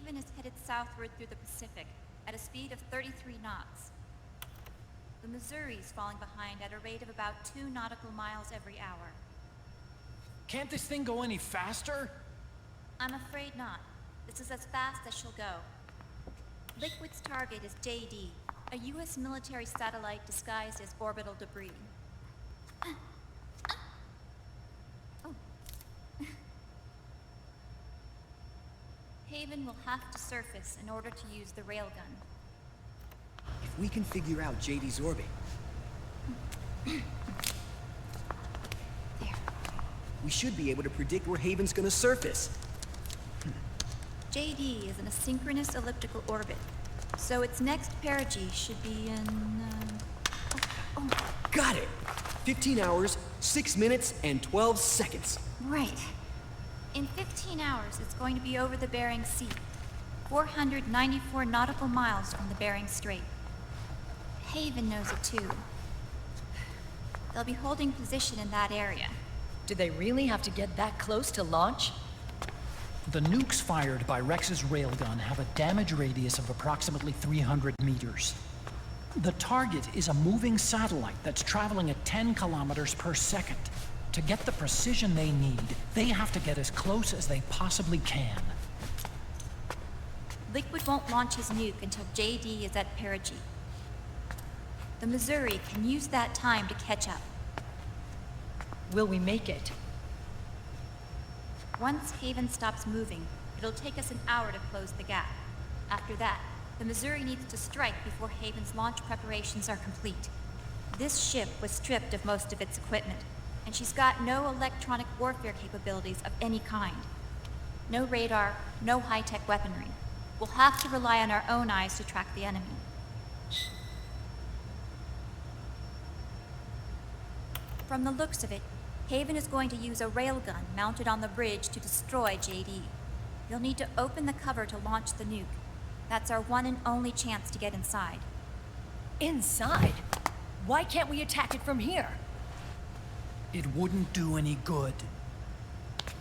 Haven is headed southward through the Pacific at a speed of 33 knots. The Missouri's falling behind at a rate of about 2 nautical miles every hour. Can't this thing go any faster? I'm afraid not. This is as fast as she'll go. Liquid's target is JD, a U.S. military satellite disguised as orbital debris. Haven will have to surface in order to use the railgun. If we can figure out JD's orbit... There. we should be able to predict where Haven's gonna surface. JD is in a synchronous elliptical orbit, so its next perigee should be in, Got it! 15 hours, 6 minutes, and 12 seconds. Right. In 15 hours, it's going to be over the Bering Sea, 494 nautical miles from the Bering Strait. Haven knows it too. They'll be holding position in that area. Do they really have to get that close to launch? The nukes fired by Rex's railgun have a damage radius of approximately 300 meters. The target is a moving satellite that's traveling at 10 kilometers per second. To get the precision they need, they have to get as close as they possibly can. Liquid won't launch his nuke until JD is at perigee. The Missouri can use that time to catch up. Will we make it? Once Haven stops moving, it'll take us an hour to close the gap. After that, the Missouri needs to strike before Haven's launch preparations are complete. This ship was stripped of most of its equipment, and she's got no electronic warfare capabilities of any kind. No radar, no high-tech weaponry. We'll have to rely on our own eyes to track the enemy. From the looks of it, Haven is going to use a railgun mounted on the bridge to destroy JD. You'll need to open the cover to launch the nuke. That's our one and only chance to get inside. Inside? Why can't we attack it from here? It wouldn't do any good.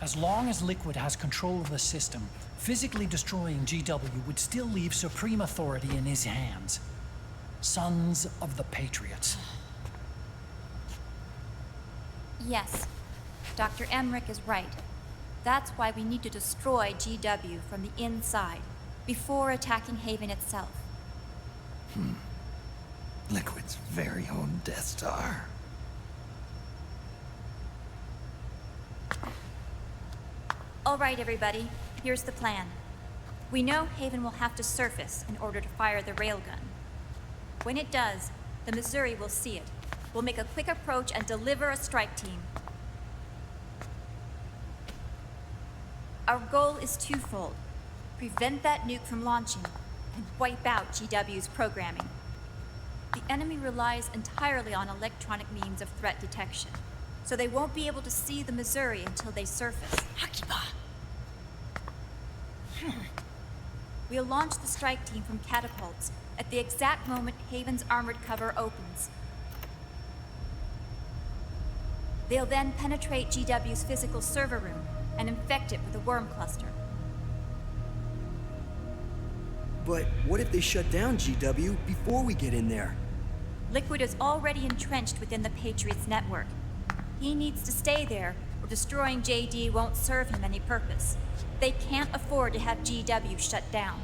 As long as Liquid has control of the system, physically destroying GW would still leave supreme authority in his hands. Sons of the Patriots. Yes, Dr. Emmerich is right. That's why we need to destroy GW from the inside, before attacking Haven itself. Liquid's very own Death Star. All right, everybody, here's the plan. We know Haven will have to surface in order to fire the railgun. When it does, the Missouri will see it. We'll make a quick approach and deliver a strike team. Our goal is twofold. Prevent that nuke from launching and wipe out GW's programming. The enemy relies entirely on electronic means of threat detection, so they won't be able to see the Missouri until they surface. Akiba! We'll launch the strike team from catapults at the exact moment Haven's armored cover opens. They'll then penetrate GW's physical server room and infect it with a worm cluster. But what if they shut down GW before we get in there? Liquid is already entrenched within the Patriots network. He needs to stay there, or destroying JD won't serve him any purpose. They can't afford to have GW shut down.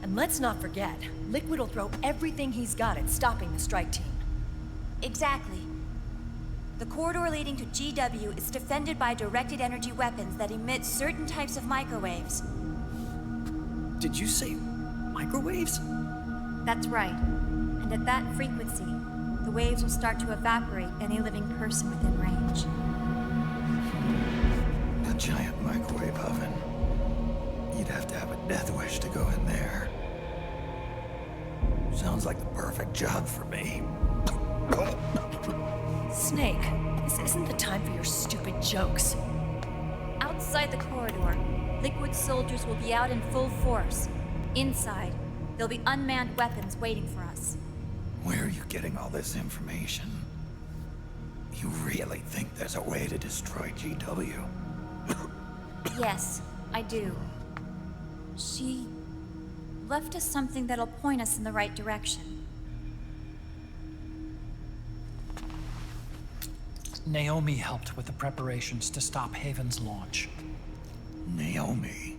And let's not forget, Liquid will throw everything he's got at stopping the strike team. Exactly. The corridor leading to GW is defended by directed energy weapons that emit certain types of microwaves. Did you say microwaves? That's right. And at that frequency, the waves will start to evaporate any living person within range. A giant microwave oven. You'd have to have a death wish to go in there. Sounds like the perfect job for me. Snake, this isn't the time for your stupid jokes. Outside the corridor, Liquid soldiers will be out in full force. Inside, there'll be unmanned weapons waiting for us. Where are you getting all this information? You really think there's a way to destroy GW? Yes, I do. She left us something that'll point us in the right direction. Naomi helped with the preparations to stop Haven's launch. Naomi.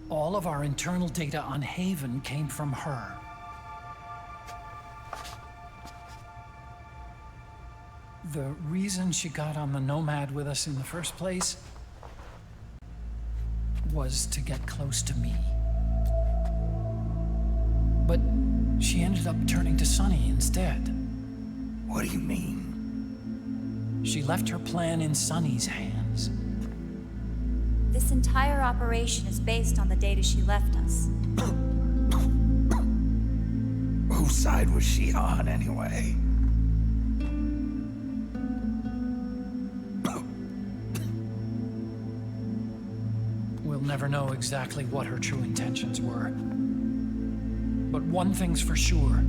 All of our internal data on Haven came from her. The reason she got on the Nomad with us in the first place was to get close to me. But she ended up turning to Sunny instead. What do you mean? She left her plan in Sunny's hands. This entire operation is based on the data she left us. Whose side was she on, anyway? We'll never know exactly what her true intentions were. But one thing's for sure.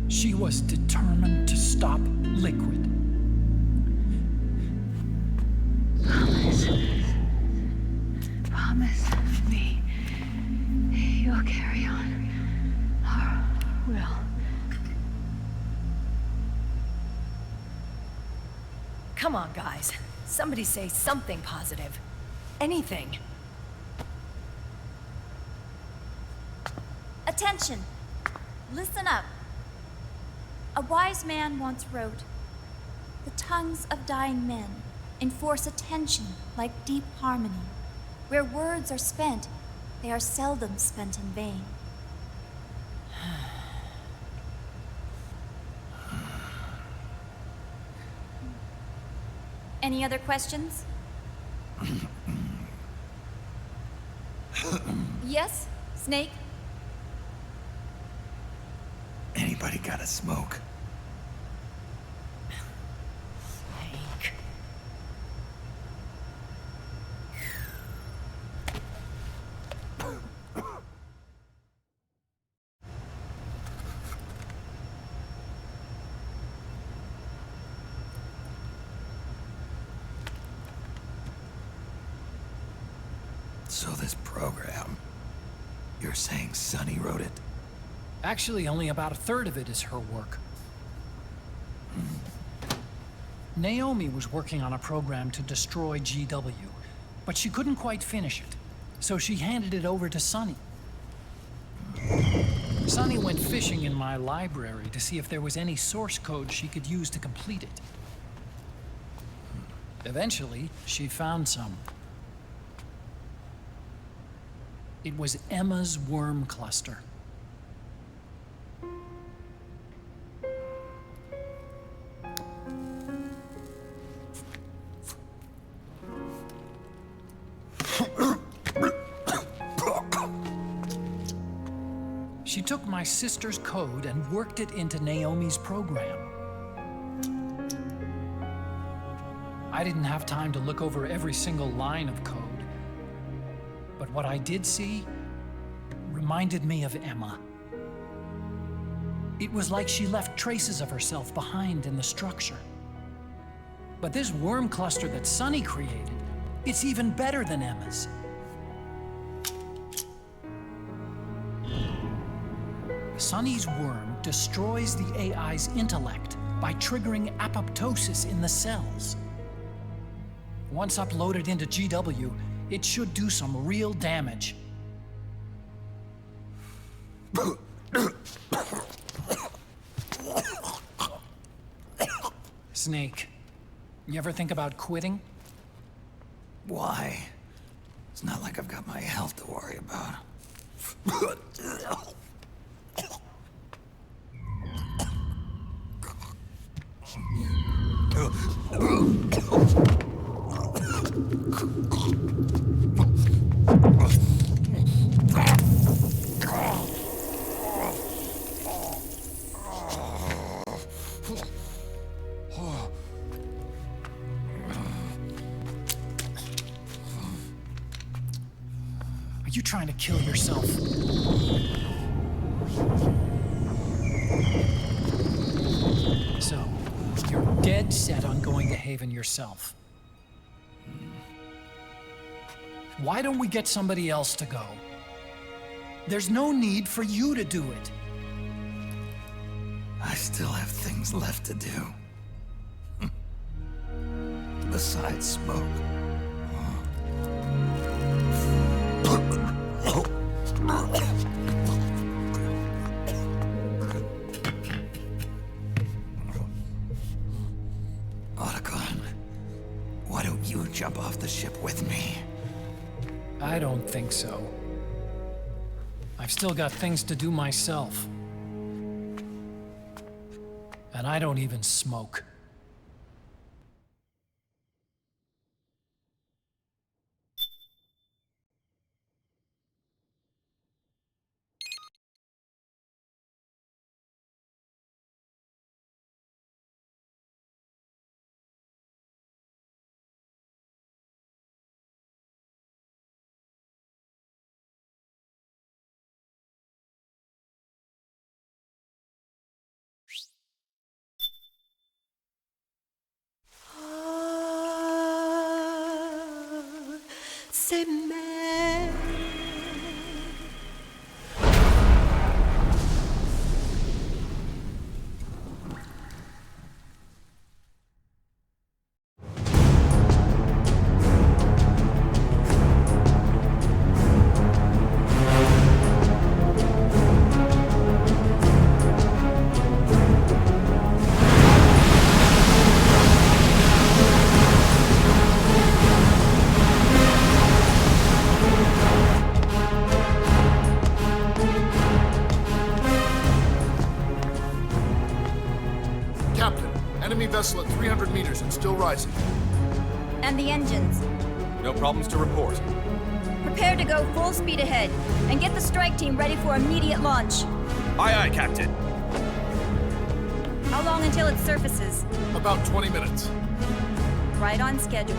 She was determined to stop Liquid. Promise me you'll carry on. Or will. Come on, guys. Somebody say something positive. Anything. Attention! Listen up. A wise man once wrote, "The tongues of dying men enforce attention like deep harmony. Where words are spent, they are seldom spent in vain." Any other questions? Yes, Snake? Anybody got a smoke? Snake. So this program, you're saying Sunny wrote it? Actually, only about a third of it is her work. Naomi was working on a program to destroy GW, but she couldn't quite finish it, so she handed it over to Sunny. Sunny went fishing in my library to see if there was any source code she could use to complete it. Eventually, she found some. It was Emma's worm cluster. She took my sister's code and worked it into Naomi's program. I didn't have time to look over every single line of code, but what I did see reminded me of Emma. It was like she left traces of herself behind in the structure. But this worm cluster that Sunny created, it's even better than Emma's. Sunny's worm destroys the AI's intellect by triggering apoptosis in the cells. Once uploaded into GW, it should do some real damage. Snake, you ever think about quitting? Why? It's not like I've got my health to worry about. Are you trying to kill yourself? So, you're dead set on going to Haven yourself. Why don't we get somebody else to go? There's no need for you to do it. I still have things left to do. Besides smoke. Otacon, why don't you jump off the ship with me? I don't think so. I've still got things to do myself. And I don't even smoke. C'est mais. Enemy vessel at 300 meters and still rising. And the engines. No problems to report. Prepare to go full speed ahead, and get the strike team ready for immediate launch. Aye, aye, Captain. How long until it surfaces? About 20 minutes. Right on schedule.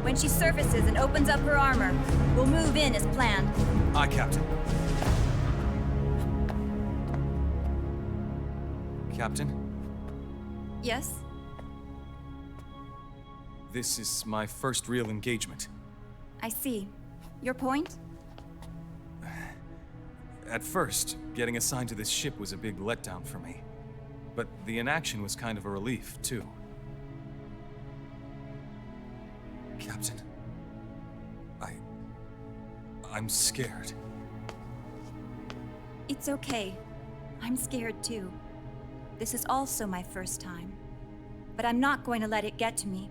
When she surfaces and opens up her armor, we'll move in as planned. Aye, Captain. Captain, Yes? this is my first real engagement. I see. Your point? At first, getting assigned to this ship was a big letdown for me. But the inaction was kind of a relief, too. Captain, I'm scared. It's okay. I'm scared too. This is also my first time. But I'm not going to let it get to me,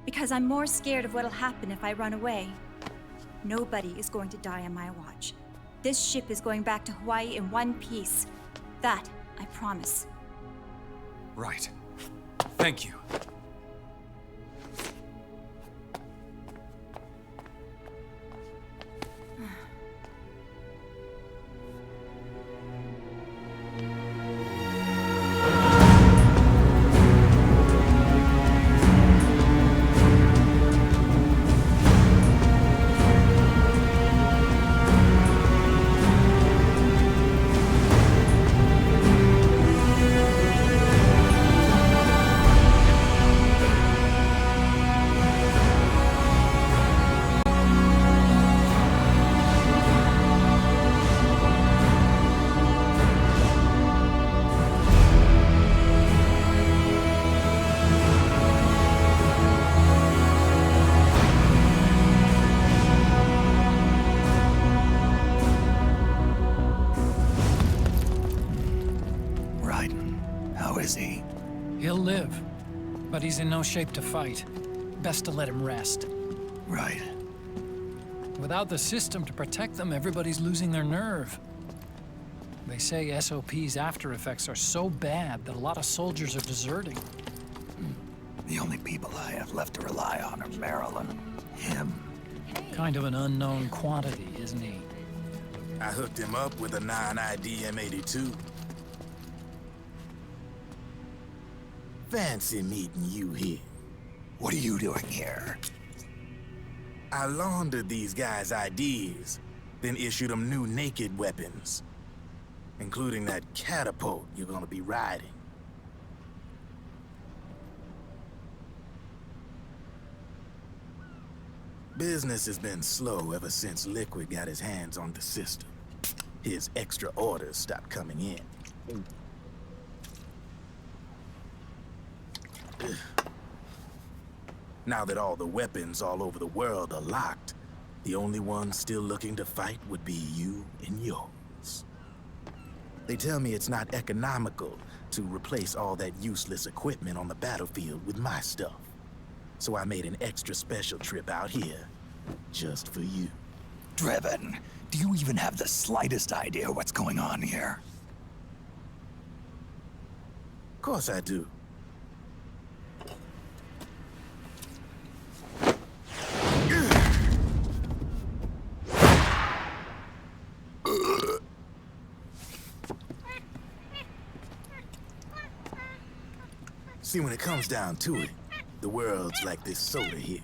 because I'm more scared of what'll happen if I run away. Nobody is going to die on my watch. This ship is going back to Hawaii in one piece. That, I promise. Right. Thank you. He'll live, but he's in no shape to fight. Best to let him rest. Right. Without the system to protect them, everybody's losing their nerve. They say SOP's after effects are so bad that a lot of soldiers are deserting. The only people I have left to rely on are Marilyn, him. Kind of an unknown quantity, isn't he? I hooked him up with a 9ID M82. Fancy meeting you here. What are you doing here? I laundered these guys' ideas, then issued them new naked weapons, including that catapult you're gonna be riding. Business has been slow ever since Liquid got his hands on the system. His extra orders stopped coming in. Now that all the weapons all over the world are locked, the only ones still looking to fight would be you and yours. They tell me it's not economical to replace all that useless equipment on the battlefield with my stuff. So I made an extra special trip out here, just for you. Driven, do you even have the slightest idea what's going on here? Of course I do. See, when it comes down to it, the world's like this soda here.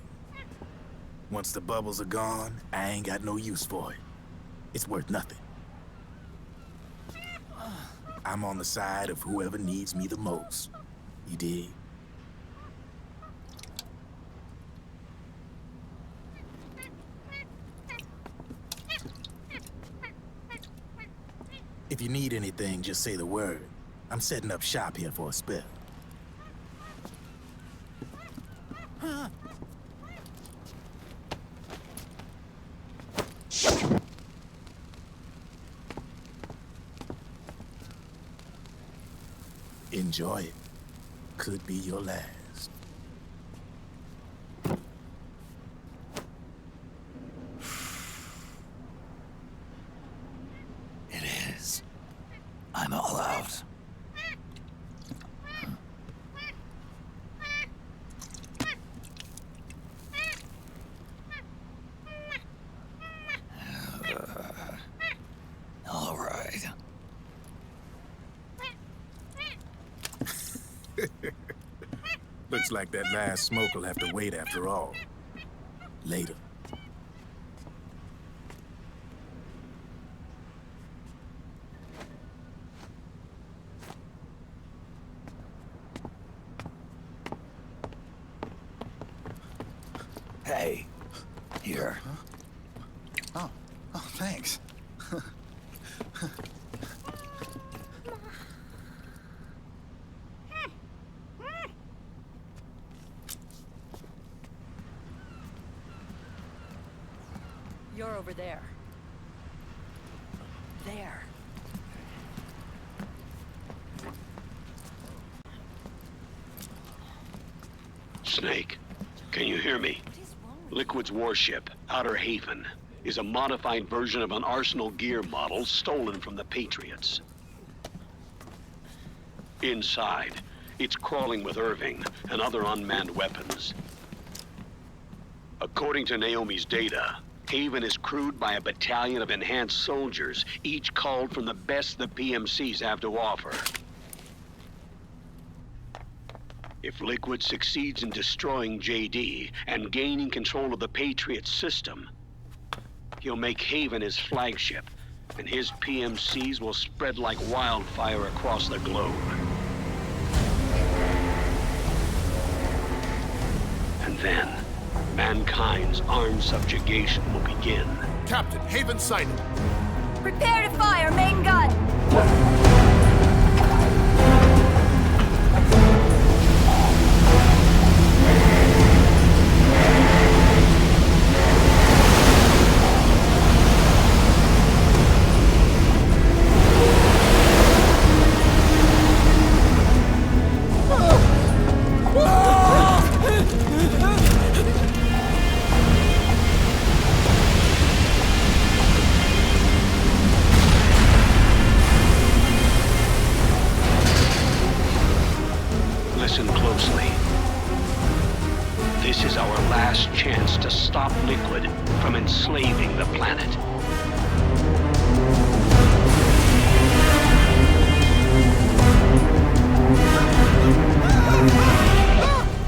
Once the bubbles are gone, I ain't got no use for it. It's worth nothing. I'm on the side of whoever needs me the most. You dig? If you need anything, just say the word. I'm setting up shop here for a spell. Enjoy it. Could be your last. It is. I'm all out. All right. Looks like that last smoke will have to wait after all. Later. Hey, here. Oh, thanks. You're over there. There. Snake, can you hear me? Liquid's warship, Outer Haven, is a modified version of an Arsenal gear model stolen from the Patriots. Inside, it's crawling with Irving and other unmanned weapons. According to Naomi's data, Haven is crewed by a battalion of enhanced soldiers, each called from the best the PMCs have to offer. If Liquid succeeds in destroying JD and gaining control of the Patriot system, he'll make Haven his flagship, and his PMCs will spread like wildfire across the globe. And then, mankind's armed subjugation will begin. Captain, Haven sighted. Prepare to fire, main gun! Listen closely. This is our last chance to stop Liquid from enslaving the planet.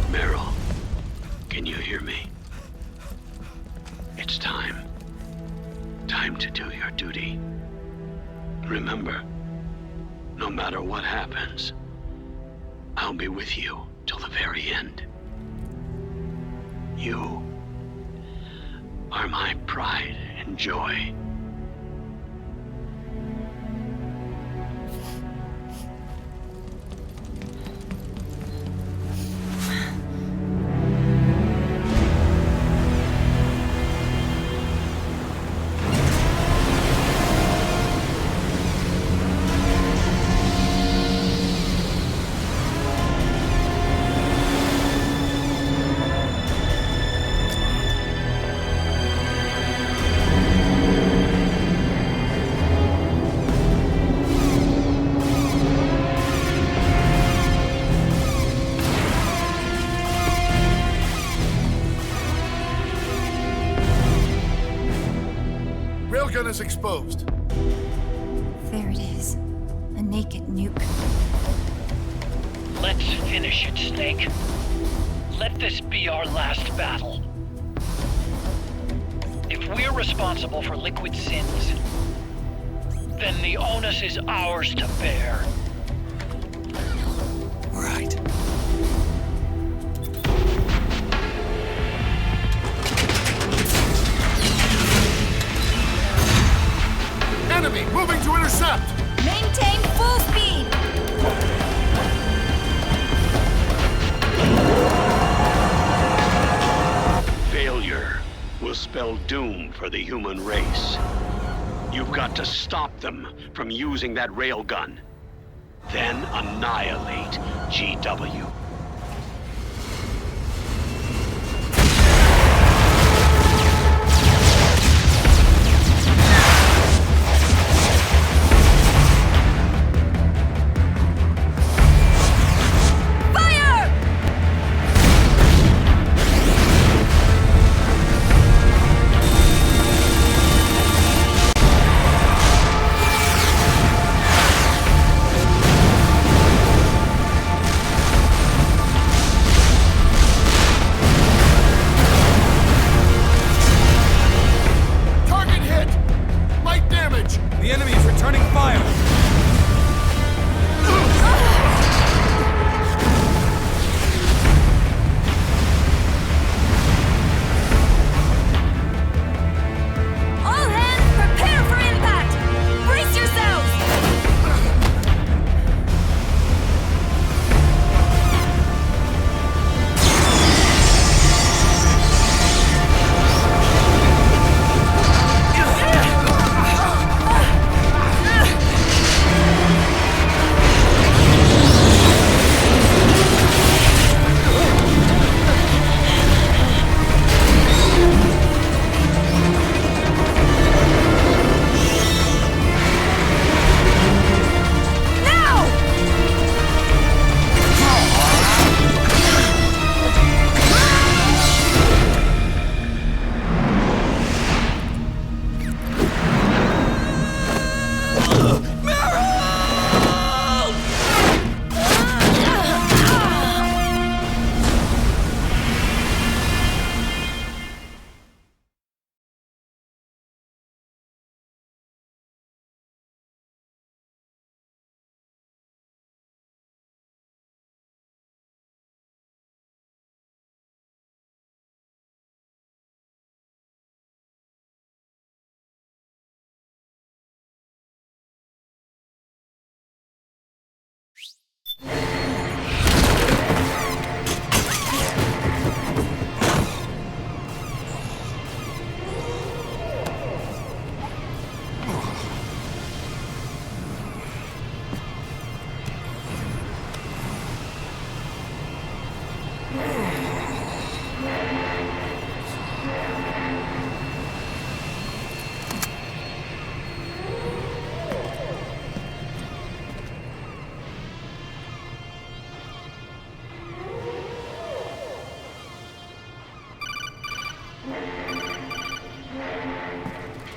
Meryl, can you hear me? It's time. Time to do your duty. Remember, no matter what happens, I'll be with you till the very end. You are my pride and joy. Railgun is exposed. There it is. A naked nuke. Let's finish it, Snake. Let this be our last battle. If we're responsible for Liquid's sins, then the onus is ours to bear. Right. Enemy moving to intercept! Maintain full speed! Failure will spell doom for the human race. You've got to stop them from using that railgun. Then annihilate GW. The enemy is returning fire! All hands, prepare for impact! Brace yourselves!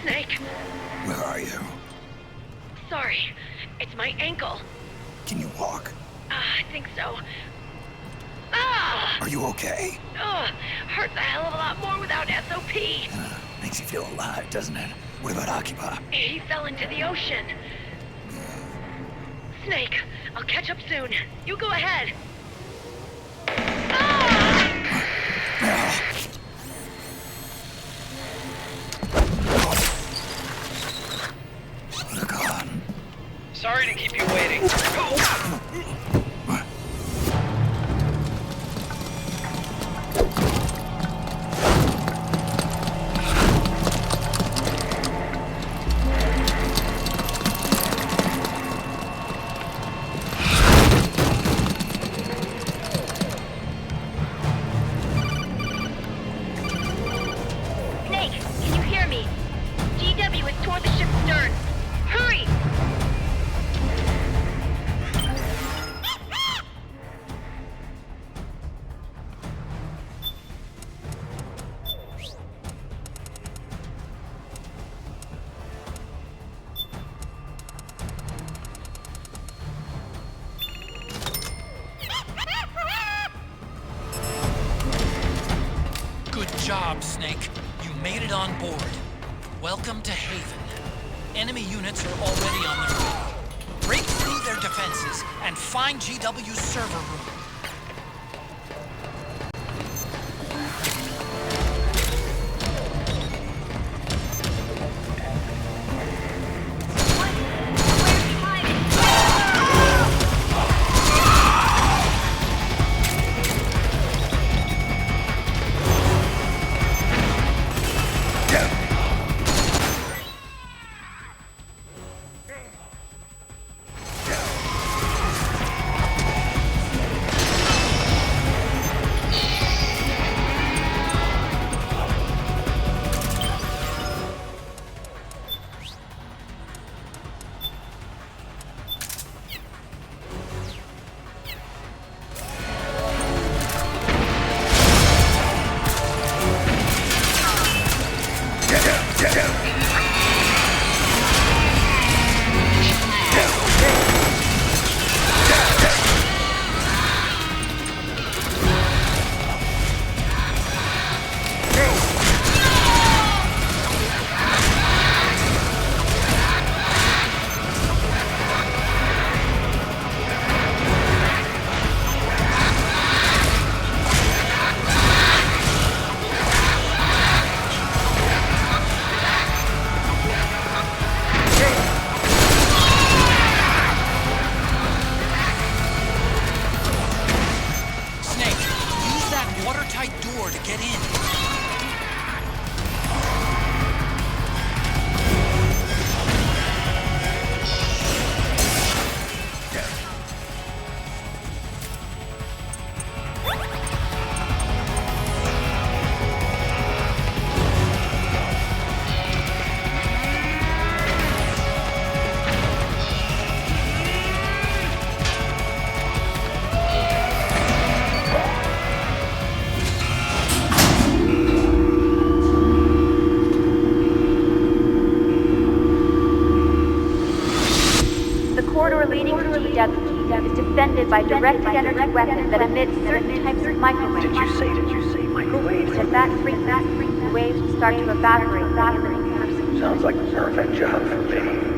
Snake, Where are you? sorry. It's my ankle. Can you walk? I think so. Ah! Are you okay? Hurts a hell of a lot more without SOP. Makes you feel alive, doesn't it? What about Occupy? He fell into the ocean. Snake, I'll catch up soon. You go ahead. Ah! job, Snake. You made it on board. Welcome to Haven. Enemy units are already on their way. Break through their defenses and find GW's server room. is defended by directed energy weapons that emit certain types of microwaves. Did you say microwaves? If that frequency, the waves will start to evaporate without the living person. Sounds like the perfect job for me.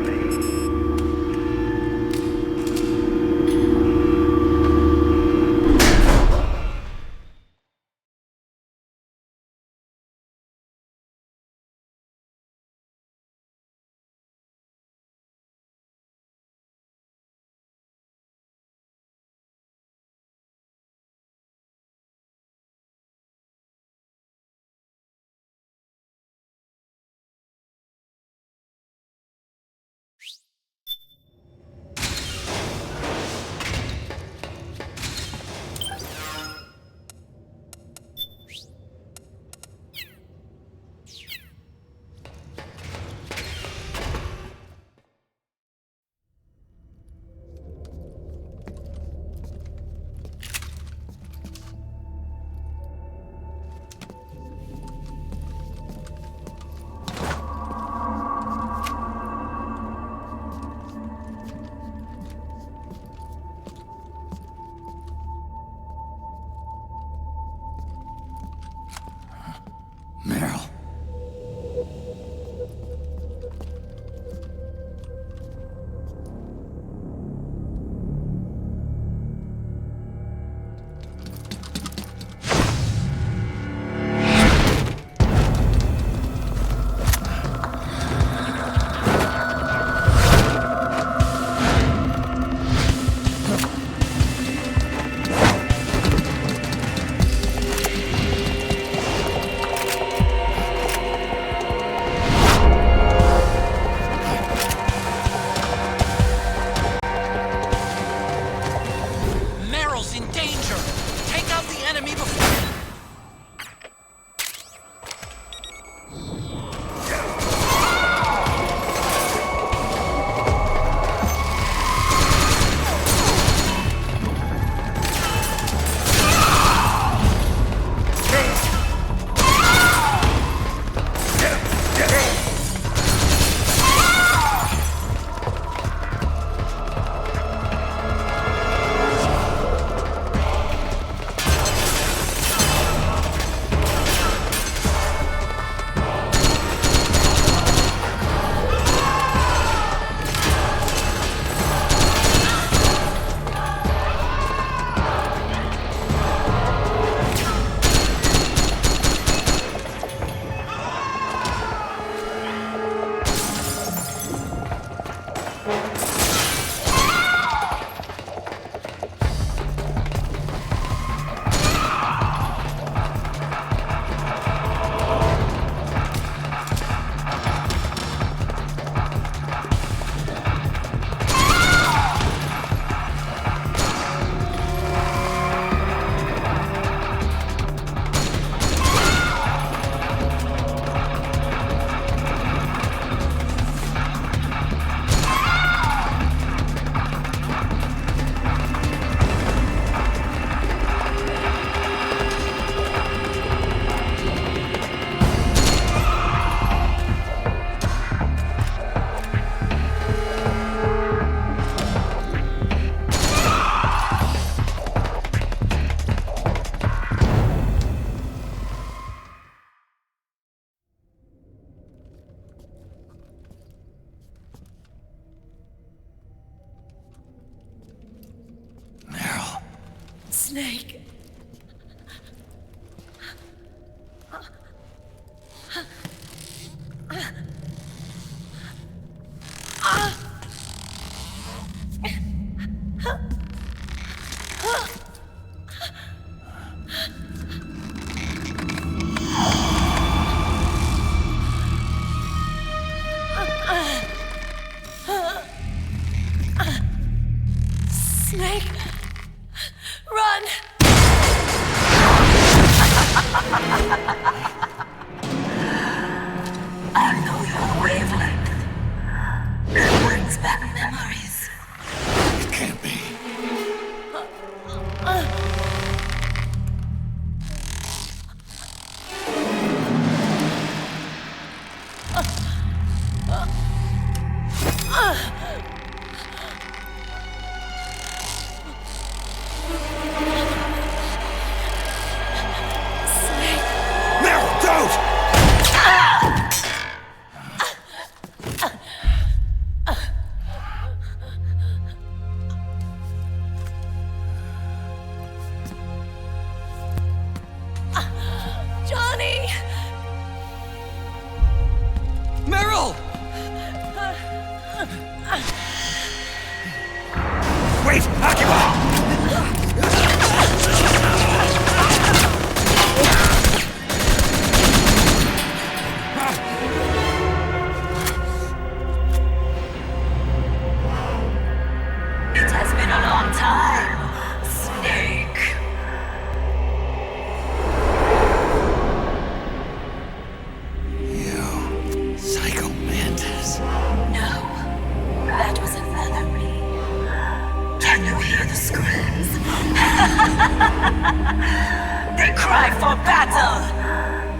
cry for battle!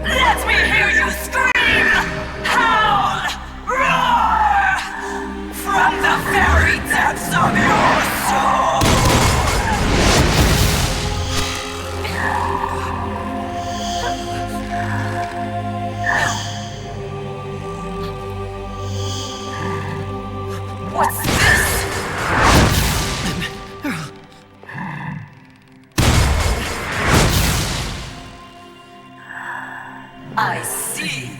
Let me hear you scream! Howl! Roar! From the very depths of your soul! What's this? I see.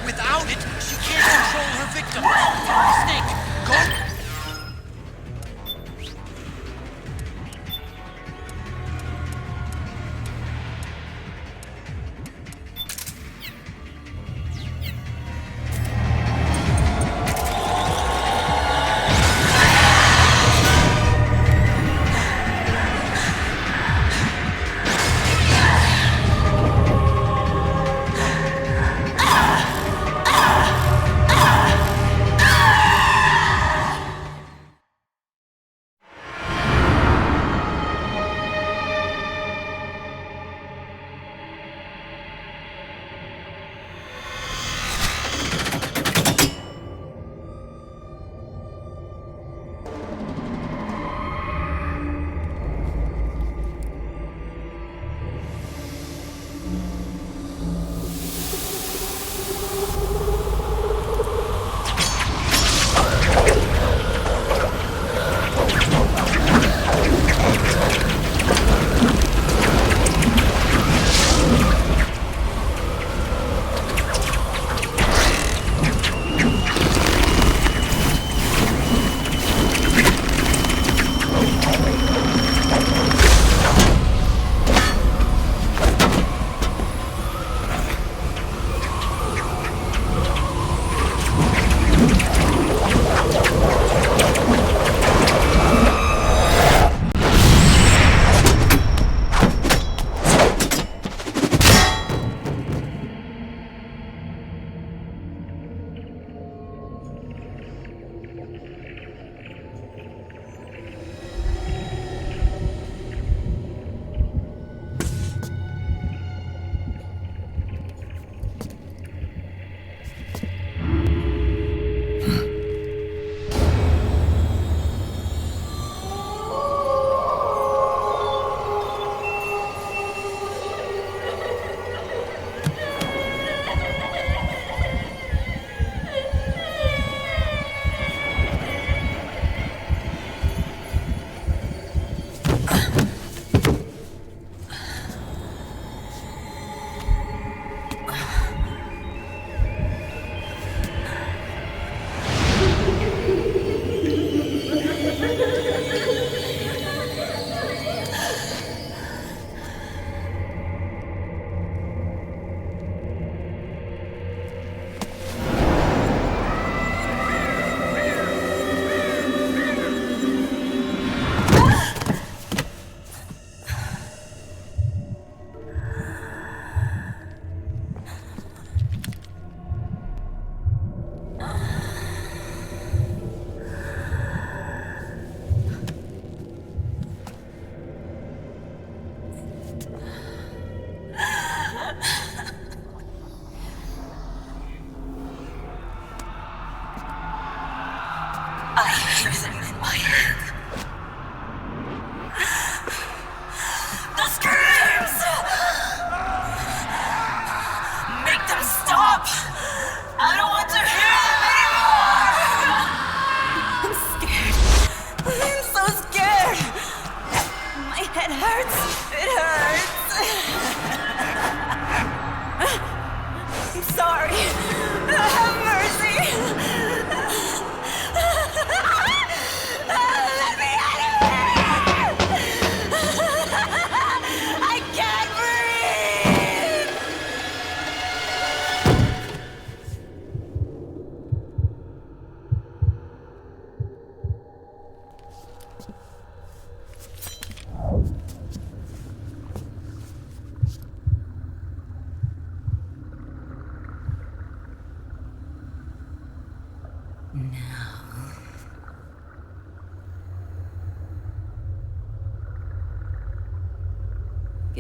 Without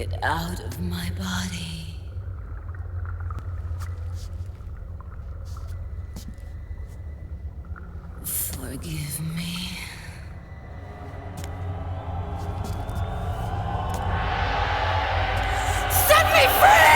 Get out of my body. Forgive me. Set me free!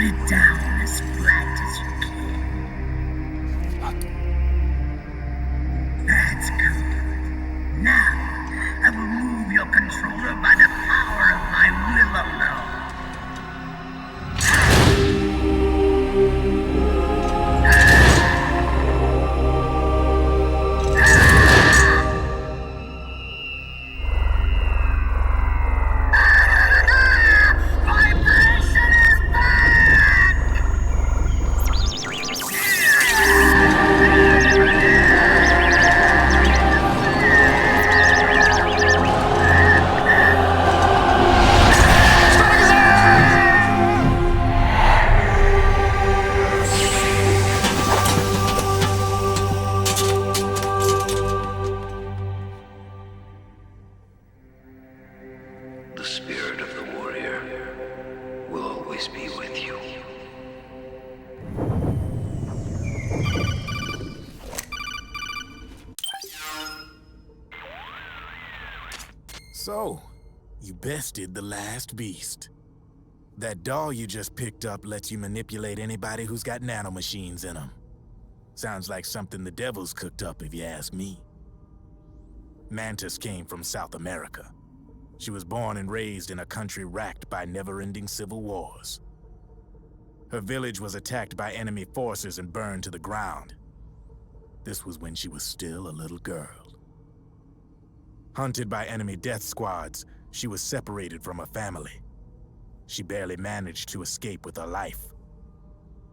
put it down as flat as you can. That's good. Now, I will move your controller by the power of my will alone. The spirit of the warrior will always be with you. So, you bested the last beast. That doll you just picked up lets you manipulate anybody who's got nanomachines in them. Sounds like something the devil's cooked up, if you ask me. Mantis came from South America. She was born and raised in a country racked by never-ending civil wars. Her village was attacked by enemy forces and burned to the ground. This was when she was still a little girl. Hunted by enemy death squads, she was separated from her family. She barely managed to escape with her life.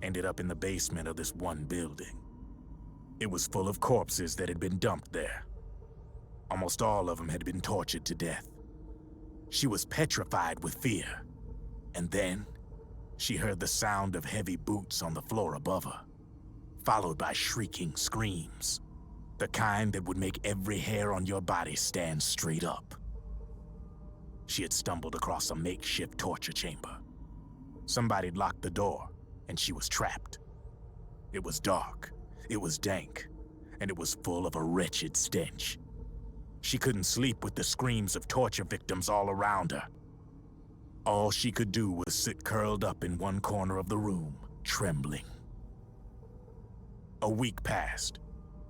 Ended up in the basement of this one building. It was full of corpses that had been dumped there. Almost all of them had been tortured to death. She was petrified with fear. And then, she heard the sound of heavy boots on the floor above her, followed by shrieking screams. The kind that would make every hair on your body stand straight up. She had stumbled across a makeshift torture chamber. Somebody'd locked the door, and she was trapped. It was dark, it was dank, and it was full of a wretched stench. She couldn't sleep with the screams of torture victims all around her. All she could do was sit curled up in one corner of the room, trembling. A week passed,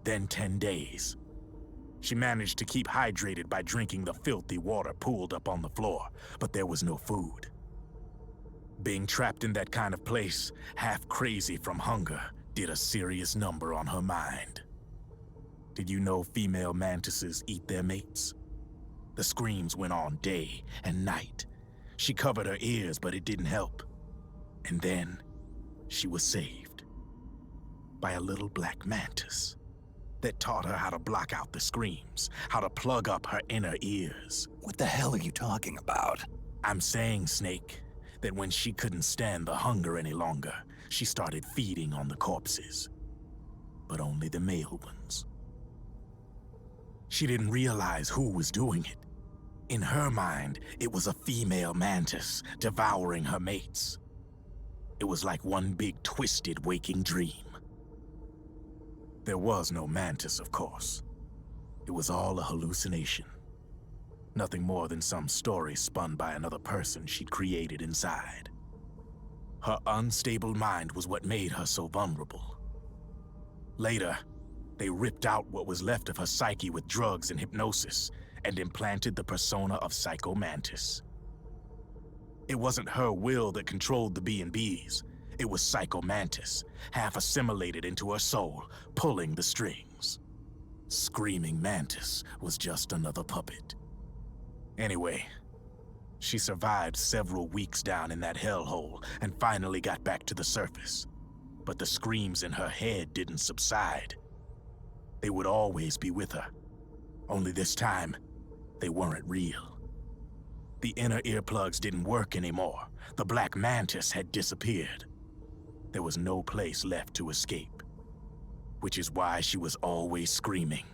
then 10 days. She managed to keep hydrated by drinking the filthy water pooled up on the floor, but there was no food. Being trapped in that kind of place, half crazy from hunger, did a serious number on her mind. Did you know female mantises eat their mates? The screams went on day and night. She covered her ears, but it didn't help. And then, she was saved by a little black mantis that taught her how to block out the screams, how to plug up her inner ears. What the hell are you talking about? I'm saying, Snake, that when she couldn't stand the hunger any longer, she started feeding on the corpses. But only the male ones. She didn't realize who was doing it. In her mind, it was a female mantis devouring her mates. It was like one big twisted waking dream. There was no mantis, of course. It was all a hallucination. Nothing more than some story spun by another person she'd created inside. Her unstable mind was what made her so vulnerable. Later, they ripped out what was left of her psyche with drugs and hypnosis and implanted the persona of Psycho Mantis. It wasn't her will that controlled the B&Bs. It was Psycho Mantis, half assimilated into her soul, pulling the strings. Screaming Mantis was just another puppet. Anyway, she survived several weeks down in that hellhole and finally got back to the surface. But the screams in her head didn't subside. They would always be with her. Only this time, they weren't real. The inner earplugs didn't work anymore. The black mantis had disappeared. There was no place left to escape. Which is why she was always screaming,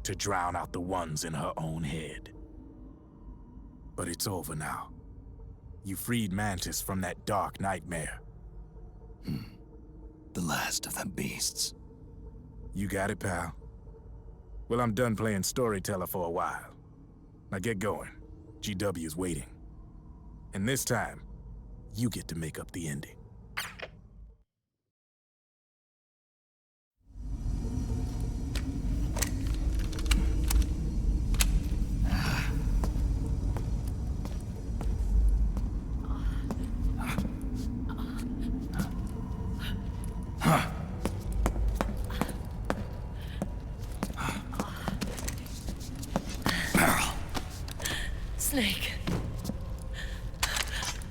to drown out the ones in her own head. But it's over now. You freed Mantis from that dark nightmare. The last of them beasts. You got it, pal. Well, I'm done playing storyteller for a while. Now get going. GW's waiting. And this time, you get to make up the ending.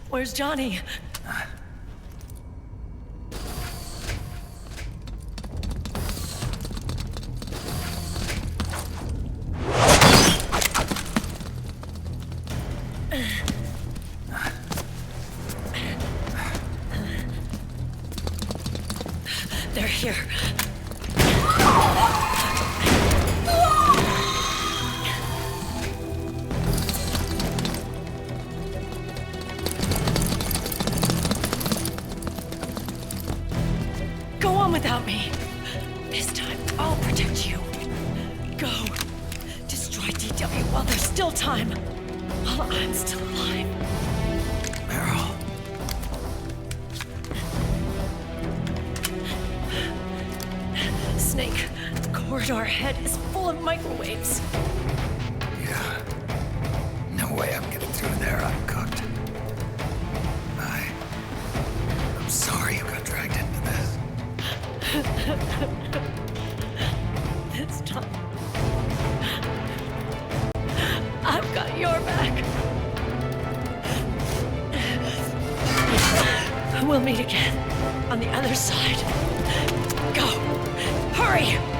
Where's Johnny? They're here. Go on without me. This time, I'll protect you. Go. Destroy DW while there's still time. While I'm still alive. Meryl. Snake, the corridor ahead is full of microwaves. Yeah. No way I'm getting through there uncooked. I'm sorry you got dragged into this. This time, I've got your back. We'll meet again on the other side. Go! Hurry!